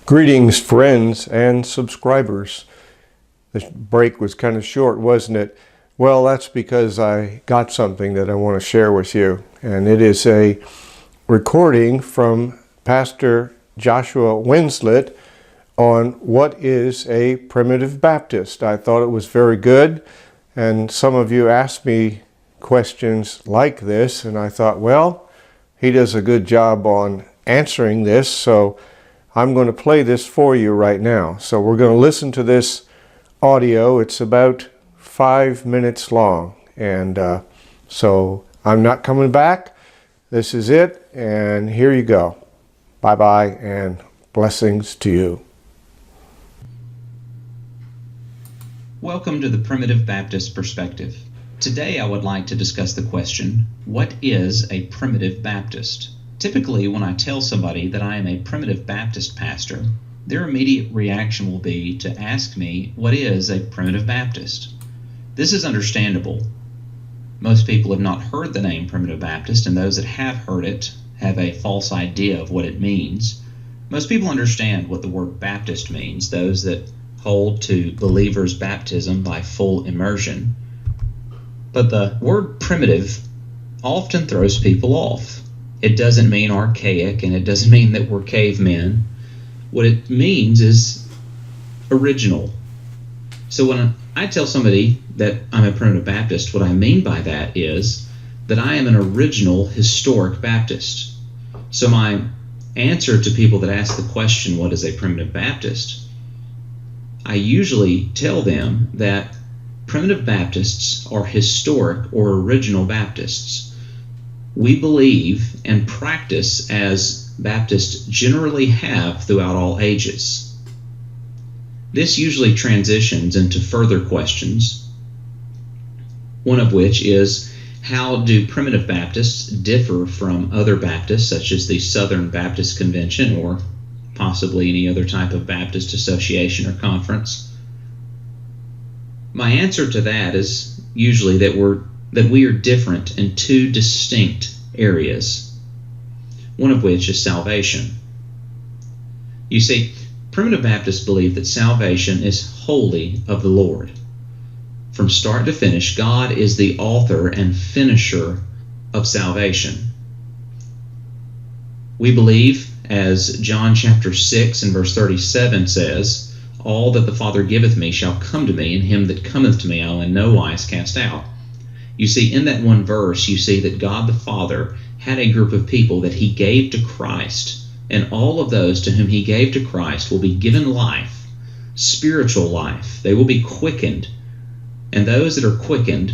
Greetings, friends and subscribers. This break was kind of short, wasn't it? Well, that's because I got something that I want to share with you, and it is a recording from Pastor Joshua Winslet on what is a primitive Baptist. I thought it was very good, and some of you asked me questions like this, and I thought, well, he does a good job on answering this, so I'm going to play this for you right now. So we're going to listen to this audio. It's about 5 minutes long. And so I'm not coming back. This is it. And here you go. Bye-bye and blessings to you. Welcome to the Primitive Baptist Perspective. Today I would like to discuss the question, what is a primitive Baptist? Typically, when I tell somebody that I am a primitive Baptist pastor, their immediate reaction will be to ask me, what is a primitive Baptist? This is understandable. Most people have not heard the name primitive Baptist, and those that have heard it have a false idea of what it means. Most people understand what the word Baptist means, those that hold to believers' baptism by full immersion. But the word primitive often throws people off. It doesn't mean archaic, and it doesn't mean that we're cavemen. What it means is original. So when I tell somebody that I'm a primitive Baptist, what I mean by that is that I am an original historic Baptist. So my answer to people that ask the question, what is a primitive Baptist? I usually tell them that primitive Baptists are historic or original Baptists. We believe and practice as Baptists generally have throughout all ages. This usually transitions into further questions, one of which is, how do primitive Baptists differ from other Baptists, such as the Southern Baptist Convention or possibly any other type of Baptist association or conference? My answer to that is usually that we are different in two distinct areas, one of which is salvation. You see, primitive Baptists believe that salvation is wholly of the Lord. From start to finish, God is the author and finisher of salvation. We believe, as John chapter 6 and verse 37 says, all that the Father giveth me shall come to me, and him that cometh to me I will in no wise cast out. You see, in that one verse, you see that God the Father had a group of people that he gave to Christ, and all of those to whom he gave to Christ will be given life, spiritual life. They will be quickened, and those that are quickened,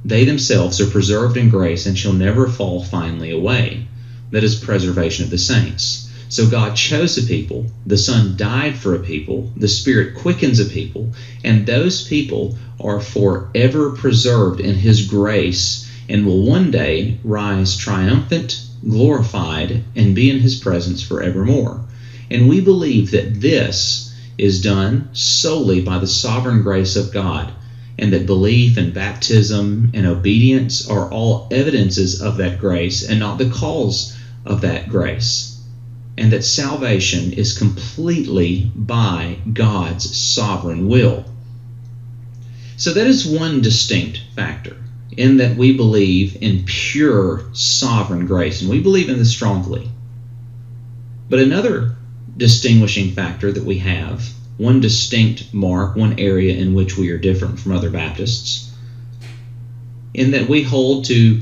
they themselves are preserved in grace and shall never fall finally away. That is preservation of the saints. So God chose a people, the Son died for a people, the Spirit quickens a people, and those people are forever preserved in his grace and will one day rise triumphant, glorified, and be in his presence forevermore. And we believe that this is done solely by the sovereign grace of God, and that belief and baptism and obedience are all evidences of that grace and not the cause of that grace. And that salvation is completely by God's sovereign will. So that is one distinct factor, in that we believe in pure sovereign grace, and we believe in this strongly. But another distinguishing factor that we have, one distinct mark, one area in which we are different from other Baptists, in that we hold to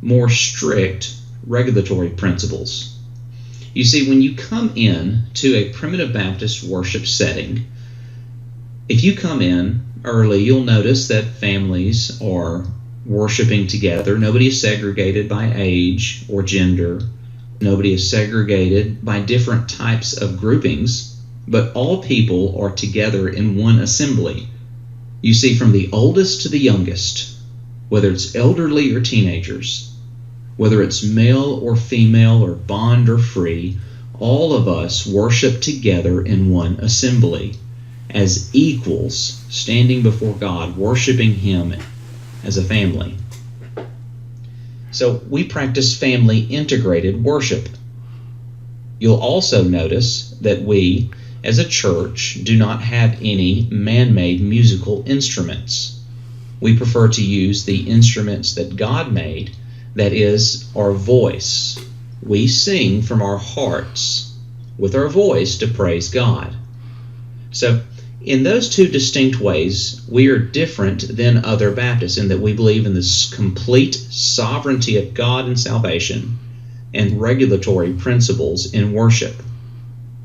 more strict regulatory principles. You see, when you come in to a primitive Baptist worship setting, if you come in early, you'll notice that families are worshiping together. Nobody is segregated by age or gender. Nobody is segregated by different types of groupings, but all people are together in one assembly. You see, from the oldest to the youngest, whether it's elderly or teenagers, whether it's male or female or bond or free, all of us worship together in one assembly as equals, standing before God, worshiping him as a family. So we practice family integrated worship. You'll also notice that we, as a church, do not have any man-made musical instruments. We prefer to use the instruments that God made, that is, our voice. We sing from our hearts with our voice to praise God. So, in those two distinct ways, we are different than other Baptists in that we believe in this complete sovereignty of God in salvation and regulatory principles in worship.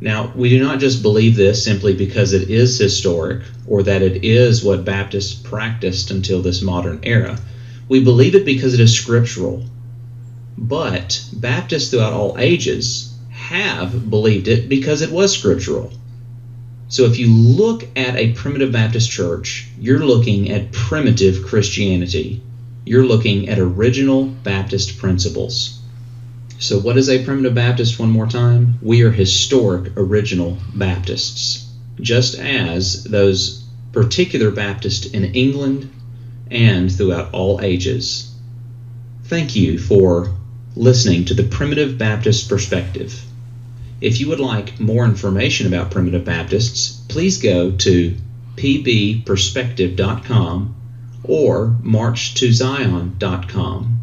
Now, we do not just believe this simply because it is historic or that it is what Baptists practiced until this modern era. We believe it because it is scriptural. But Baptists throughout all ages have believed it because it was scriptural. So if you look at a primitive Baptist church, you're looking at primitive Christianity. You're looking at original Baptist principles. So what is a primitive Baptist one more time? We are historic original Baptists, just as those particular Baptists in England and throughout all ages. Thank you for listening to the Primitive Baptist Perspective. If you would like more information about Primitive Baptists, please go to pbperspective.com or marchtozion.com.